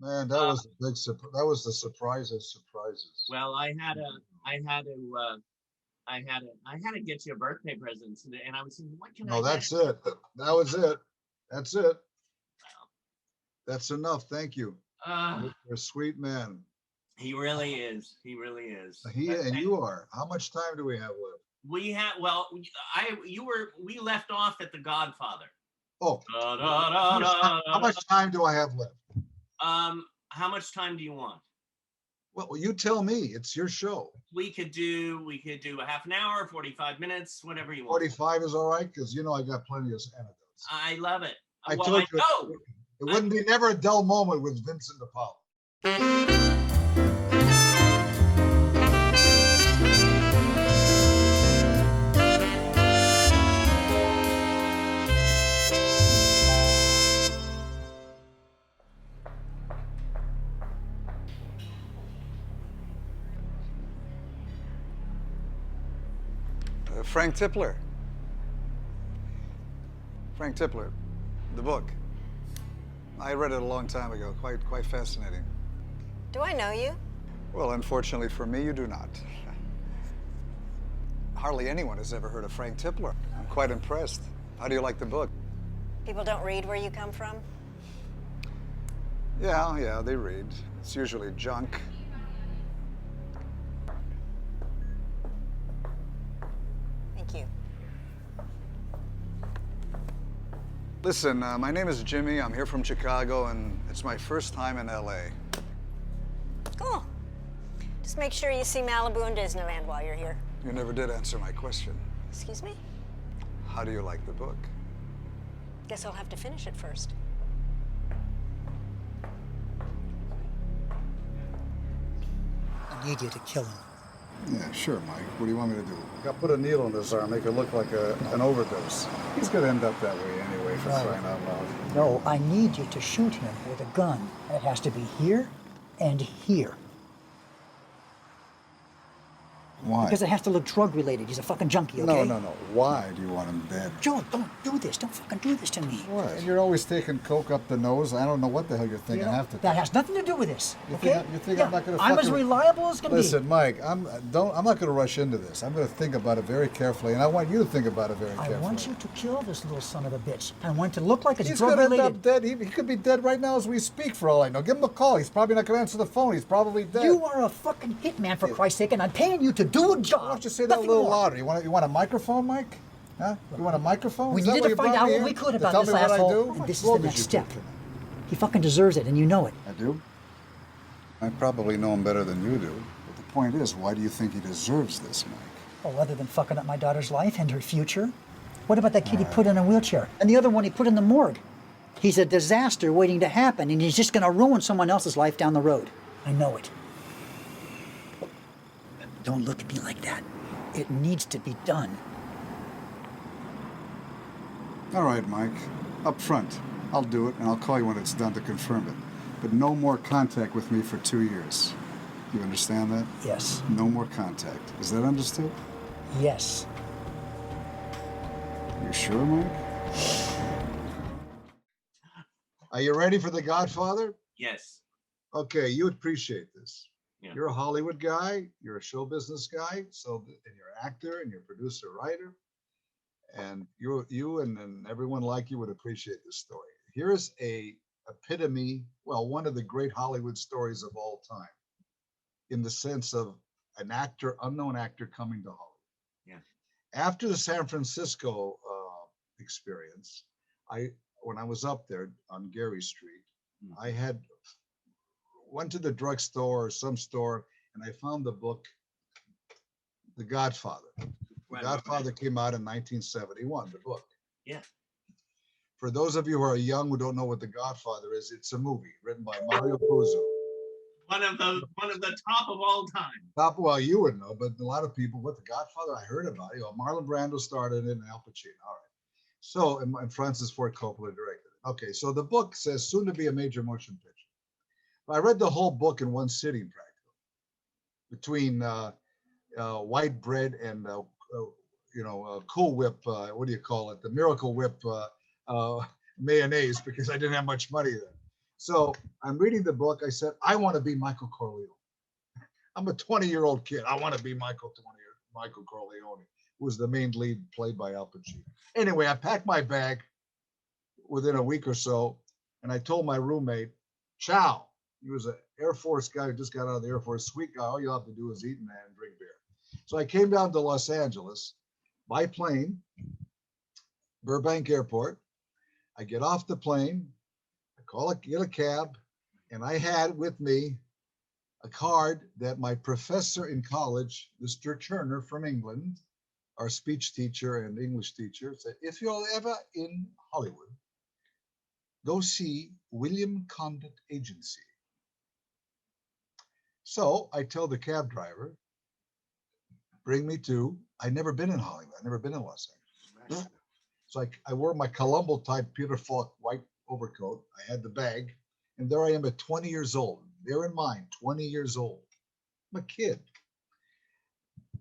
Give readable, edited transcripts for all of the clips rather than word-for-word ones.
Man, that was a big surprise. That was the surprise of surprises. Well, I had to get you a birthday present today, and I was thinking, what can I No, get? that's it. That was it. That's it. That's enough. Thank you. Uh, You're a sweet man. he really is. He really is. He and you are. How much time do we have left? We had well, we left off at The Godfather. Oh, Da, da, da, how much time do I have left? How much time do you want? Well, you tell me. It's your show. We could do a half an hour, 45 minutes, whatever you want. 45 is all right because I got plenty of anecdotes. I love it. I told you it wouldn't be never a dull moment with Vincent Di Paolo. Frank Tipler. Frank Tipler, the book. I read it a long time ago. Quite fascinating. Do I know you? Well, unfortunately for me, you do not. Hardly anyone has ever heard of Frank Tipler. I'm quite impressed. How do you like the book? People don't read where you come from? Yeah, they read. It's usually junk. Thank you. Listen, my name is Jimmy. I'm here from Chicago, and it's my first time in L.A. Cool. Just make sure you see Malibu and Disneyland while you're here. You never did answer my question. Excuse me? How do you like the book? Guess I'll have to finish it first. I need you to kill him. Yeah, sure, Mike. What do you want me to do? I'll put a needle in his arm, make it look like an overdose. He's going to end up that way anyway, for crying out loud. No, I need you to shoot him with a gun. It has to be here and here. Why? Because it has to look drug-related. He's a fucking junkie, okay? No. Why do you want him dead? Joe, don't do this. Don't fucking do this to me. What? You're always taking coke up the nose. I don't know what the hell you're thinking half the time. That has nothing to do with this, You okay? think I'm not going to I'm as reliable as can be. Listen, Mike, I'm not going to rush into this. I'm going to think about it very carefully, and I want you to think about it very carefully. I want you to kill this little son of a bitch. I want it to look like it's He's going to end drug-related. up dead. He could be dead right now as we speak, for all I know. Give him a call. He's probably not going to answer the phone. He's probably dead. You are a fucking hitman, for Christ's sake, and I'm paying you to do a job. Why don't you say that a little louder? You want a microphone, Mike? Huh? You want a microphone? We Is that needed what to you find brought out me what here? we could To about tell this me what I asshole, do? and this is What the would next you step. do? He fucking deserves it, and you know it. I do? I probably know him better than you do. But the point is, why do you think he deserves this, Mike? Well, other than fucking up my daughter's life and her future, what about that kid he put in a wheelchair? And the other one he put in the morgue? He's a disaster waiting to happen, and he's just gonna ruin someone else's life down the road. I know it. Don't look at me like that. It needs to be done. All right, Mike. Up front. I'll do it, and I'll call you when it's done to confirm it. But no more contact with me for 2 years. You understand that? Yes. No more contact. Is that understood? Yes. You sure, Mike? Are you ready for The Godfather? Yes. Okay, you appreciate this. Yeah. You're a Hollywood guy, you're a show business guy, and you're an actor and you're a producer, writer, and you and everyone like you would appreciate this story. Here is a epitome, well, one of the great Hollywood stories of all time, in the sense of an actor, unknown actor coming to Hollywood. Yeah. After the San Francisco experience, when I was up there on Gary Street, I went to the drugstore or some store, and I found the book, The Godfather. The Godfather came out in 1971, the book. Yeah. For those of you who are young who don't know what The Godfather is, it's a movie written by Mario Puzo. One of the top of all time. Well, you would know, but a lot of people, what, The Godfather? I heard about it. Marlon Brando started it and Al Pacino. All right. So, and Francis Ford Coppola directed it. Okay, so the book says soon to be a major motion picture. I read the whole book in one sitting, practically, between white bread and Cool Whip. What do you call it? The Miracle Whip mayonnaise, because I didn't have much money then. So I'm reading the book. I said, I want to be Michael Corleone. I'm a 20-year-old kid. I want to be Michael Corleone, who was the main lead played by Al Pacino. Anyway, I packed my bag within a week or so, and I told my roommate, Chow, he was an Air Force guy who just got out of the Air Force, sweet guy. All you have to do is eat and drink beer. So I came down to Los Angeles by plane, Burbank Airport. I get off the plane, get a cab, and I had with me a card that my professor in college, Mr. Turner from England, our speech teacher and English teacher, said, if you're ever in Hollywood, go see William Condit Agency. So I tell the cab driver, bring me to, I'd never been in Hollywood. I'd never been in Los Angeles. So I wore my Columbo type Peter Falk white overcoat. I had the bag, and there I am at 20 years old. Bear in mind, 20 years old. I'm a kid.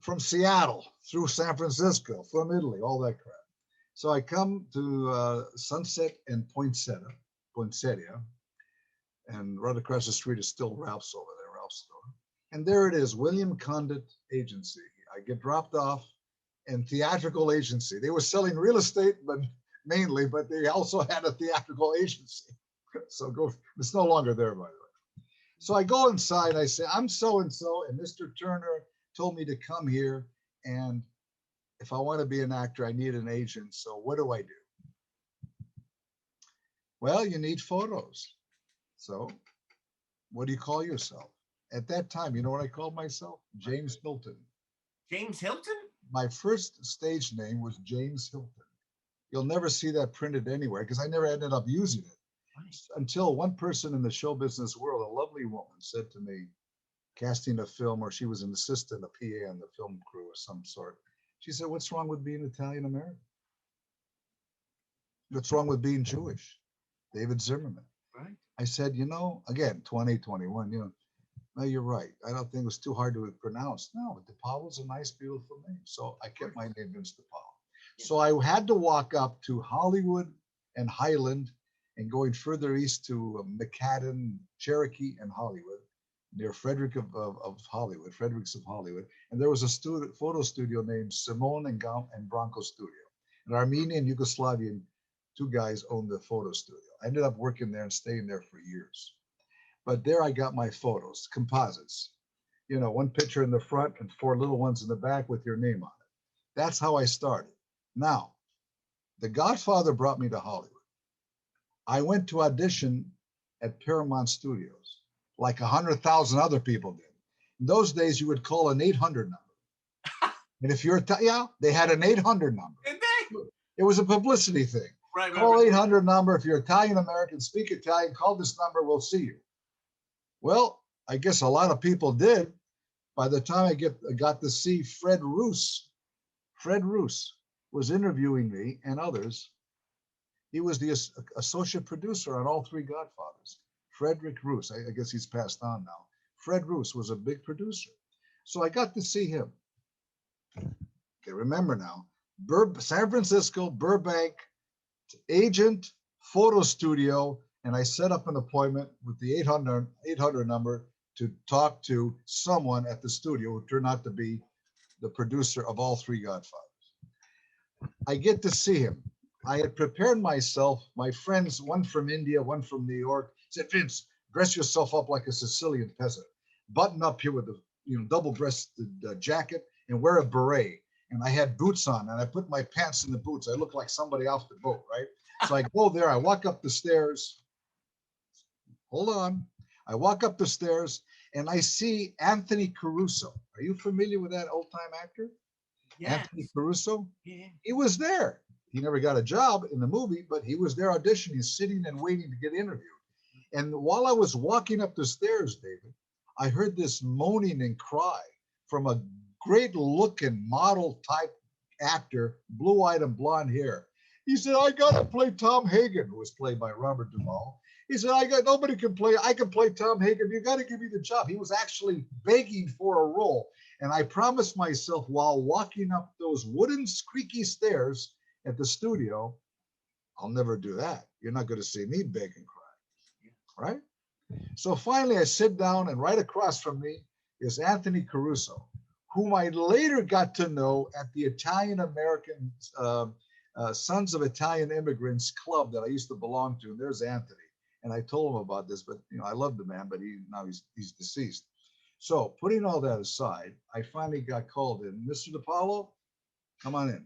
From Seattle, through San Francisco, from Italy, all that crap. So I come to Sunset and Poinsettia, and right across the street is still Ralph's over there, Ralph's store. And there it is, William Condit Agency. I get dropped off, and theatrical agency. They were selling real estate, but mainly, but they also had a theatrical agency. So it's no longer there, by the way. So I go inside, I say, I'm so-and-so, and Mr. Turner told me to come here, and if I want to be an actor, I need an agent. So what do I do? Well, you need photos. So what do you call yourself? At that time, you know what I called myself? James Hilton. James Hilton? My first stage name was James Hilton. You'll never see that printed anywhere because I never ended up using it. Until one person in the show business world, a lovely woman, said to me, casting a film, or she was an assistant, a PA on the film crew of some sort. She said, what's wrong with being Italian American? What's wrong with being Jewish? David Zimmerman. Right. I said, again, 2021, no, you're right. I don't think it was too hard to pronounce. No, Di Paolo's a nice, beautiful name. So I kept my name Vince Di Paolo. Yeah. So I had to walk up to Hollywood and Highland and going further east to McCadden, Cherokee, and Hollywood, near Fredericks of Hollywood. And there was a photo studio named Simone and Bronco Studio. An Armenian, Yugoslavian, two guys owned the photo studio. I ended up working there and staying there for years. But there I got my photos, composites. One picture in the front and four little ones in the back with your name on it. That's how I started. Now, The Godfather brought me to Hollywood. I went to audition at Paramount Studios, like 100,000 other people did. In those days, you would call an 800 number. And if you're, they had an 800 number. Did they? It was a publicity thing. Right. Call 800 number. If you're Italian American, speak Italian, call this number, we'll see you. Well, I guess a lot of people did. By the time I got to see Fred Roos was interviewing me and others. He was the associate producer on all three Godfathers. Frederick Roos, I guess he's passed on now. Fred Roos was a big producer. So I got to see him. Okay, remember now, San Francisco, Burbank, agent, photo studio, and I set up an appointment with the 800 number to talk to someone at the studio who turned out to be the producer of all three Godfathers. I get to see him. I had prepared myself, my friends, one from India, one from New York, said, Vince, dress yourself up like a Sicilian peasant. Button up here with a double-breasted jacket and wear a beret. And I had boots on and I put my pants in the boots. I looked like somebody off the boat, right? So I go there, I walk up the stairs. Hold on. I walk up the stairs and I see Anthony Caruso. Are you familiar with that old-time actor? Yes. Anthony Caruso? Yeah. He was there. He never got a job in the movie, but he was there auditioning, sitting and waiting to get interviewed. And while I was walking up the stairs, David, I heard this moaning and cry from a great looking model type actor, blue-eyed and blonde hair. He said, I got to play Tom Hagen, who was played by Robert Duvall. He said, nobody can play. I can play Tom Hagen. You got to give me the job. He was actually begging for a role. And I promised myself while walking up those wooden, squeaky stairs at the studio, I'll never do that. You're not going to see me beg and cry. right? So finally, I sit down, and right across from me is Anthony Caruso, whom I later got to know at the Italian American Sons of Italian Immigrants Club that I used to belong to. And there's Anthony. And I told him about this, but I love the man, but he's deceased. So putting all that aside, I finally got called in. Mr. Di Paolo, come on in.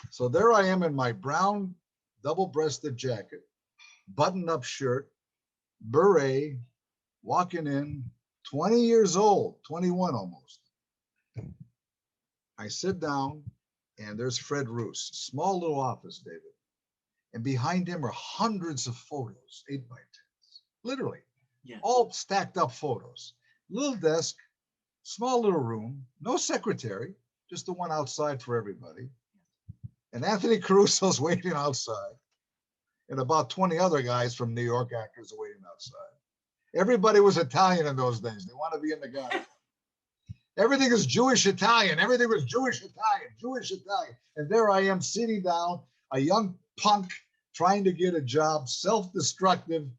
So there I am in my brown double-breasted jacket, button-up shirt, beret, walking in, 20 years old, 21 almost. I sit down, and there's Fred Roos, small little office, David. And behind him are hundreds of photos, 8x10s, literally, Yeah. all stacked up photos. Little desk, small little room, no secretary, just the one outside for everybody. And Anthony Caruso's waiting outside, and about 20 other guys from New York actors are waiting outside. Everybody was Italian in those days. They want to be in the Godfather. Everything is Jewish Italian. Everything was Jewish Italian, Jewish Italian. And there I am sitting down, a young punk trying to get a job, self-destructive,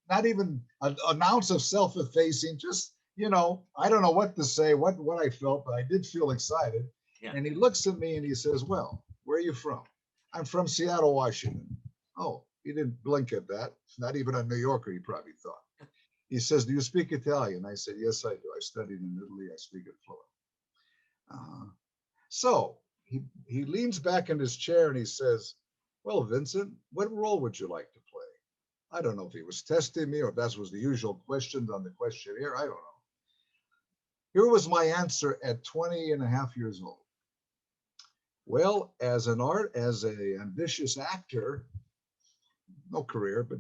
not even an ounce of self-effacing, just, I don't know what to say, what I felt, but I did feel excited. Yeah. And he looks at me and he says, well, where are you from? I'm from Seattle, Washington. Oh, he didn't blink at that. Not even a New Yorker, he probably thought. He says, do you speak Italian? I said, yes, I do. I studied in Italy. I speak it fluent. So he leans back in his chair and he says, well, Vincent, what role would you like to play? I don't know if he was testing me or if that was the usual questions on the questionnaire. I don't know. Here was my answer at 20 and a half years old. Well, as an ambitious actor, no career, but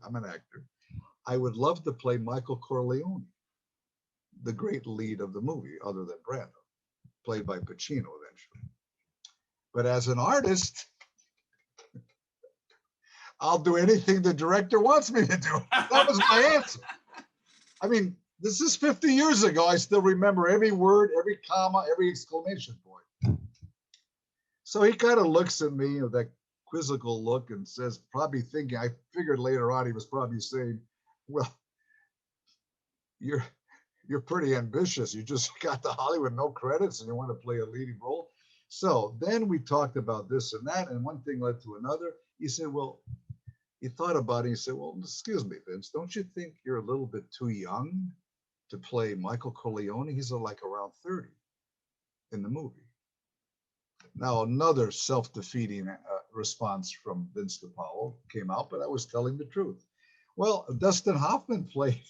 I'm an actor. I would love to play Michael Corleone, the great lead of the movie, other than Brando, played by Pacino eventually. But as an artist, I'll do anything the director wants me to do. That was my answer. I mean, this is 50 years ago. I still remember every word, every comma, every exclamation point. So he kind of looks at me with that quizzical look and says, probably thinking, I figured later on he was probably saying, well, you're pretty ambitious. You just got to Hollywood, no credits, and you want to play a leading role. So then we talked about this and that, and one thing led to another. He said, well, he thought about it. He said, well, excuse me, Vince, don't you think you're a little bit too young to play Michael Corleone? He's like around 30 in the movie. Now, another self-defeating response from Vince Di Paolo came out, but I was telling the truth. Well, Dustin Hoffman played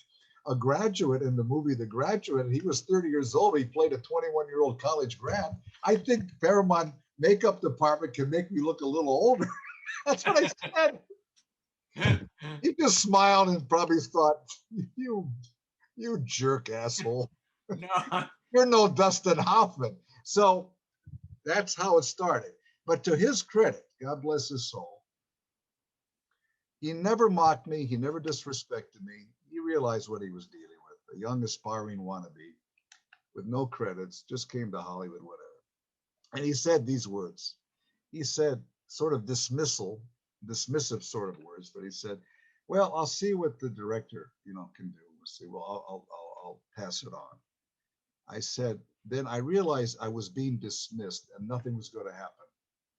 a graduate in the movie The Graduate, and he was 30 years old. He played a 21-year-old college grad. I think Paramount makeup department can make me look a little older. That's what I said. He just smiled and probably thought, you jerk asshole. No. You're no Dustin Hoffman. So that's how it started. But to his credit, God bless his soul, he never mocked me. He never disrespected me. He realized what he was dealing with. A young aspiring wannabe with no credits, just came to Hollywood, whatever. And he said these words. He said sort of dismissive sort of words, but he said, well, I'll see what the director, can do. We'll see. Well, I'll pass it on. I said, then I realized I was being dismissed and nothing was going to happen.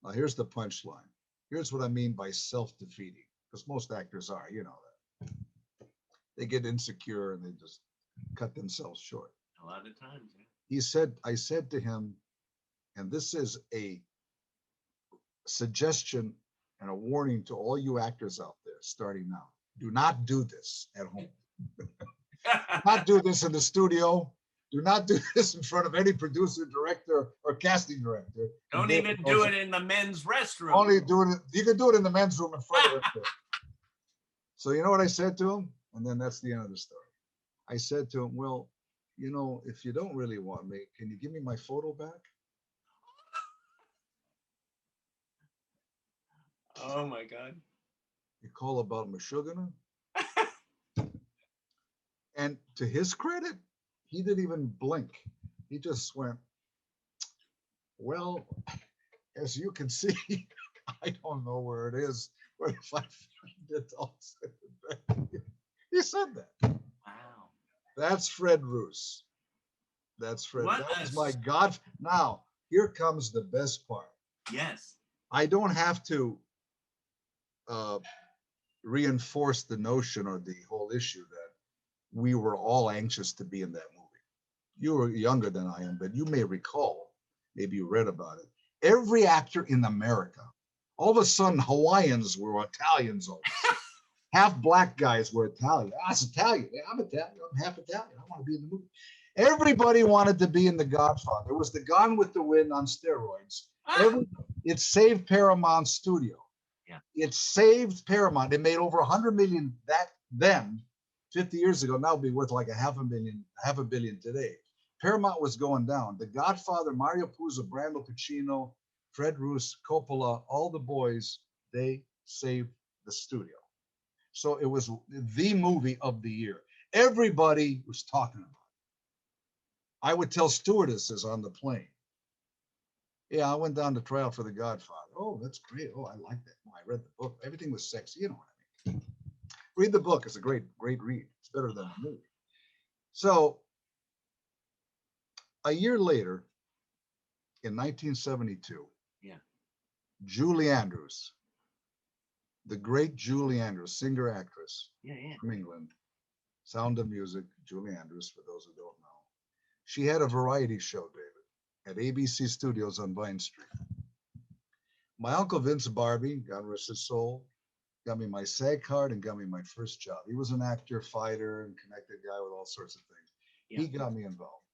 Now, here's the punchline. Here's what I mean by self-defeating, because most actors are, that. They get insecure and they just cut themselves short. A lot of times. Yeah. I said to him, and this is a suggestion and a warning to all you actors out there starting now. Do not do this at home. Do not do this in the studio. Do not do this in front of any producer, director, or casting director. Don't even do it in the men's restroom. Only do it. You can do it in the men's room in front of it. So you know what I said to him? And then that's the end of the story. I said to him, well, if you don't really want me, can you give me my photo back? Oh my God. You call about Meshuggah? And to his credit, he didn't even blink. He just went, well, as you can see, I don't know where it is. Where if I find it, I'll send it back. He said that. Wow. That's Fred Roos. That's Fred. What That a was my God. Now, here comes the best part. Yes. I don't have to uh, reinforce the notion or the whole issue that we were all anxious to be in that movie. You were younger than I am, but you may recall, maybe you read about it. Every actor in America, all of a sudden, Hawaiians were Italians. Half black guys were Italian. I was Italian. Yeah, I'm Italian. I'm half Italian. I want to be in the movie. Everybody wanted to be in The Godfather. It was the Gone with the Wind on steroids. It saved Paramount Studio. Yeah. It saved Paramount. It made over 100 million that then, 50 years ago. Now it'd be worth like half a billion today. Paramount was going down. The Godfather, Mario Puzo, Brando Pacino, Fred Roos, Coppola, all the boys, they saved the studio. So it was the movie of the year. Everybody was talking about it. I would tell stewardesses on the plane, yeah, I went down to try out for The Godfather. Oh, that's great. Oh, I like that. Oh, I read the book. Everything was sexy. You know what I mean? Read the book. It's a great read. It's better than the movie. So a year later, in 1972, Yeah. Julie Andrews, the great Julie Andrews, singer actress Yeah. from England, Sound of Music, Julie Andrews, for those who don't know. She had a variety show, David, at ABC Studios on Vine Street. My uncle Vince Barbie, God rest his soul, got me my SAG card and got me my first job. He was an actor, fighter, and connected guy with all sorts of things. Yeah. He got me involved.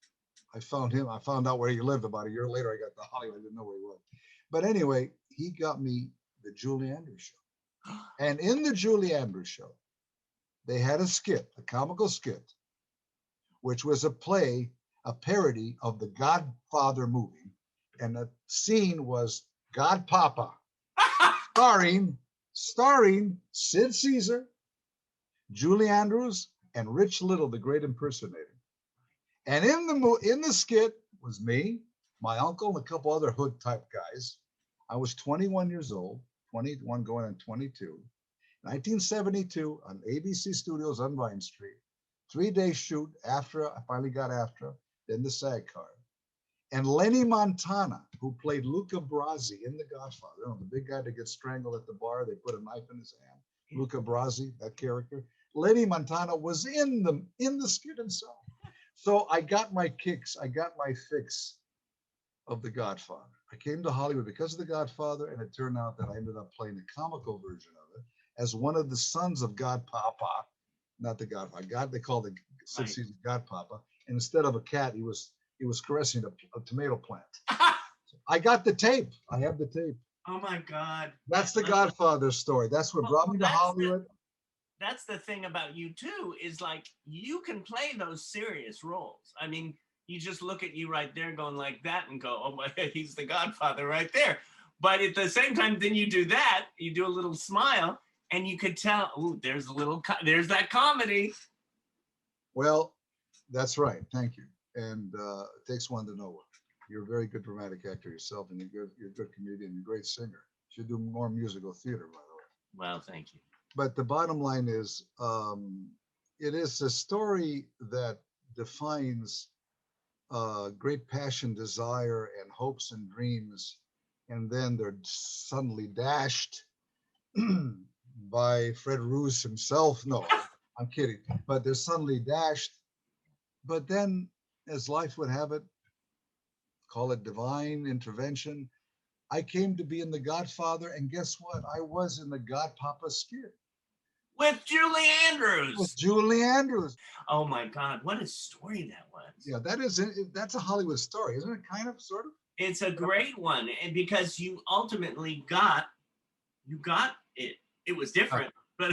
I found him. I found out where he lived about a year later. I got to Hollywood. I didn't know where he was. But anyway, he got me the Julie Andrews show. And in the Julie Andrews show, they had a skit, a comical skit, which was a play, a parody of the Godfather movie. And the scene was God Papa, starring Sid Caesar, Julie Andrews, and Rich Little, the great impersonator. And in the skit was me, my uncle, and a couple other hood type guys. I was 21 years old, 21 going on 22. 1972 on ABC Studios on Vine Street. 3-day shoot after I finally got after, then the SAG card. And Lenny Montana, who played Luca Brasi in The Godfather, you know, the big guy that gets strangled at the bar, they put a knife in his hand. Luca Brasi, that character. Lenny Montana was in the skit himself. So I got my kicks, I got my fix of The Godfather. I came to Hollywood because of The Godfather, and it turned out that I ended up playing the comical version of it as one of the sons of God Papa, not the Godfather. God, they call the Sid Caesar God Papa. And instead of a cat, he was caressing a tomato plant. I got the tape. I have the tape. Oh my God. That's the Godfather story. That's what brought me to Hollywood. That's the thing about you too, is like you can play those serious roles. I mean, you just look at you right there going like that and go, oh my, he's the Godfather right there. But at the same time, then you do that, you do a little smile, and you could tell, oh, there's there's that comedy. Well, that's right. Thank you. And it takes one to know one. You're a very good dramatic actor yourself, and you're a good comedian, you're a great singer. You should do more musical theater, by the way. Well, thank you. But the bottom line is, it is a story that defines great passion, desire, and hopes and dreams, and then they're suddenly dashed by Fred Roos himself. No, I'm kidding. But they're suddenly dashed. But then, as life would have it, call it divine intervention, I came to be in The Godfather, and guess what? I was in the God Papa skit. With Julie Andrews. With Julie Andrews. Oh my God, what a story that was. Yeah, that's a Hollywood story, isn't it? Kind of, sort of. It's a great one, and because you ultimately got it. It was different, but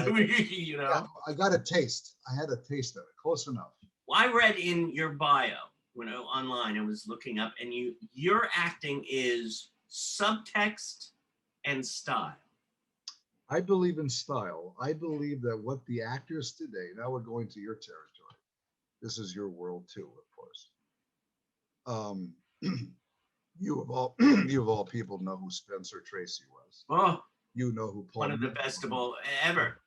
you know. Yeah, I got a taste. I had a taste of it, close enough. Well, I read in your bio, online, I was looking up, and your acting is subtext and style. I believe in style. I believe that what the actors today, now we're going to your territory. This is your world too, of course. You of all people know who Spencer Tracy was. Oh, You know who Paul One of the Muni best of was. all ever.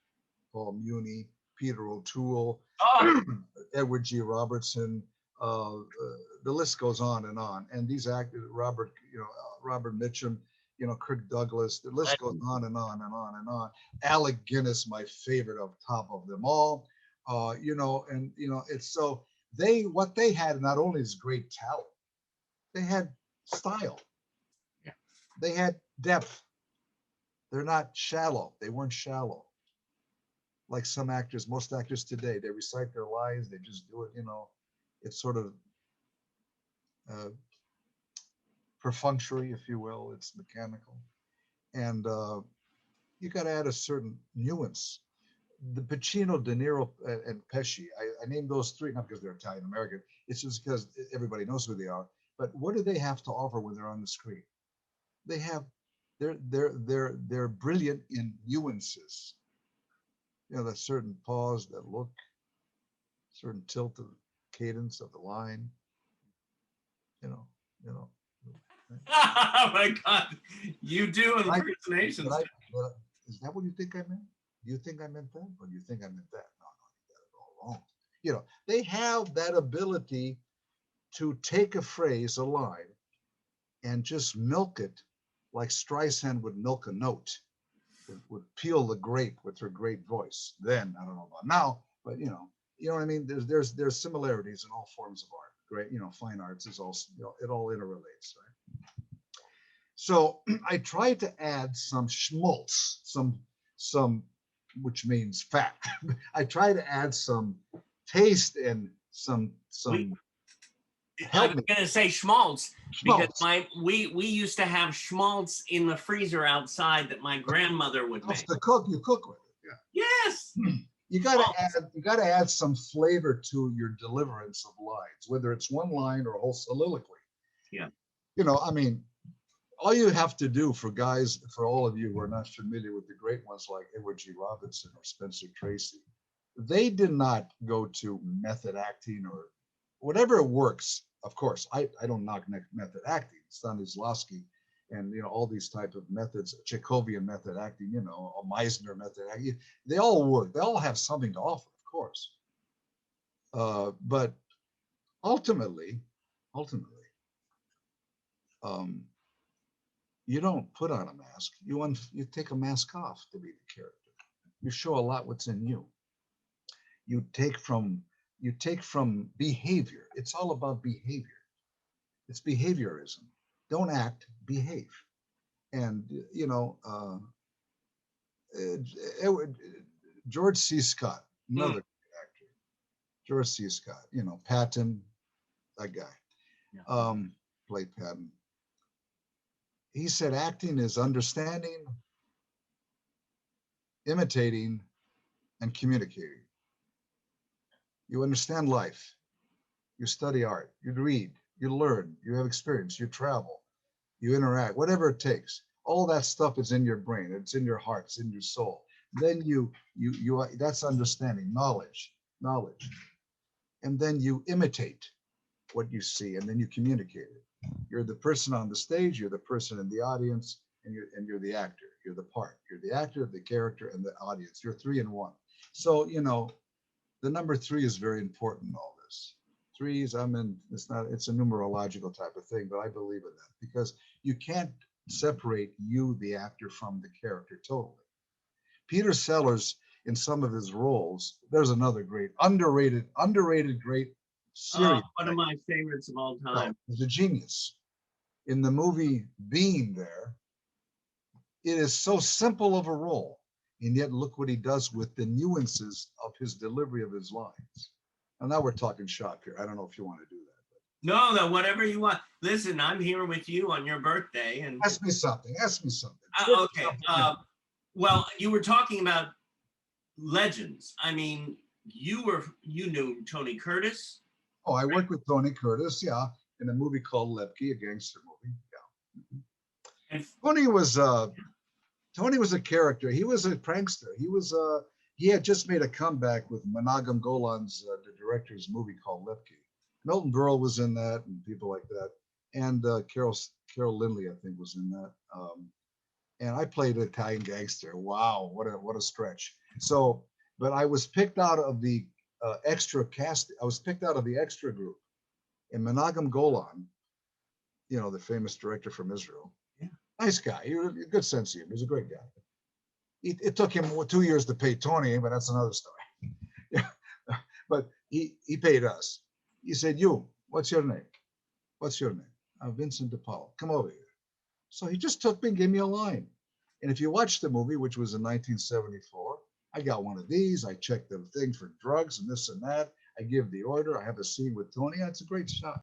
Paul Muni, Peter O'Toole, Oh, Edward G. Robertson. The list goes on. And these actors, Robert Mitchum, Kirk Douglas. The list goes on and on and on and on. Alec Guinness, my favorite of top of them all. It's so what they had not only is great talent, they had style. Yeah. They had depth. They're not shallow. They weren't shallow. Like some actors, most actors today, they recite their lines, they just do it, it's sort of perfunctory, if you will, it's mechanical. And you got to add a certain nuance. The Pacino, De Niro, and Pesci, I named those three, not because they're Italian American, it's just because everybody knows who they are. But what do they have to offer when they're on the screen? They're brilliant in nuances. That certain pause, that look, certain tilt of cadence of the line. oh my God. You do impersonations. Is that what you think I meant? Do you think I meant that? Or do you think I meant that? No, you got it all wrong. They have that ability to take a phrase, a line, and just milk it like Streisand would milk a note. Would peel the grape with her great voice. Then I don't know about now, but you know what I mean. There's similarities in all forms of art. Great, fine arts is also it all interrelates, right? So I tried to add some schmaltz, some which means fat. I try to add some taste and some. I'm gonna say schmaltz because Schmaltz. we used to have schmaltz in the freezer outside that my grandmother would make. To cook, you cook with it. Yeah. Yes. You gotta add some flavor to your deliverance of lines, whether it's one line or a whole soliloquy. Yeah. I mean, all you have to do for all of you who are not familiar with the great ones like Edward G. Robinson or Spencer Tracy, they did not go to method acting or whatever works. Of course, I don't knock method acting. Stanislavski and all these type of methods, Chekhovian method acting, Meisner method acting, they all work. They all have something to offer, of course. But ultimately, you don't put on a mask. You take a mask off to be the character. You show a lot what's in you. You take from behavior. It's all about behavior. It's behaviorism. Don't act, behave. And George C. Scott, another great actor. George C. Scott, Patton, that guy, played Patton. He said acting is understanding, imitating, and communicating. You understand life. You study art. You read. You learn. You have experience. You travel. You interact. Whatever it takes. All that stuff is in your brain. It's in your heart. It's in your soul. Then you that's understanding, knowledge. And then you imitate what you see, and then you communicate it. You're the person on the stage. You're the person in the audience, and you're the actor. You're the part. You're the actor, the character, and the audience. You're 3 in 1. So the number 3 is very important in all this. Threes, it's a numerological type of thing, but I believe in that because you can't separate you, the actor, from the character totally. Peter Sellers, in some of his roles, there's another great, underrated great series. One of my favorites of all time. He's a genius. In the movie Being There, it is so simple of a role, and yet look what he does with the nuances of his delivery of his lines. And now we're talking shop here. I don't know if you want to do that. No, whatever you want. Listen, I'm here with you on your birthday, and ask me something. Okay. Well, you were talking about legends. I mean, you knew Tony Curtis. Oh, I worked with Tony Curtis, yeah, in a movie called Lepke, a gangster movie. Yeah. And Tony was a character. He was a prankster. He had just made a comeback with Menachem Golan's, the director's movie called Lepke. Milton Berle was in that, and people like that, and Carol Lindley, I think, was in that. and I played an Italian gangster. Wow, what a stretch. So, but I was picked out of the extra cast. I was picked out of the extra group, and Menachem Golan, you know, the famous director from Israel. Yeah. Nice guy. He was a good sense of humor. He's a great guy. It took him 2 years to pay Tony, but that's another story. Yeah. But he paid us. He said, "You, what's your name? What's your name?" Vincent Di Paolo. Come over here. So he just took me and gave me a line. And if you watch the movie, which was in 1974, I got one of these. I checked the thing for drugs and this and that. I give the order. I have a scene with Tony. It's a great shot.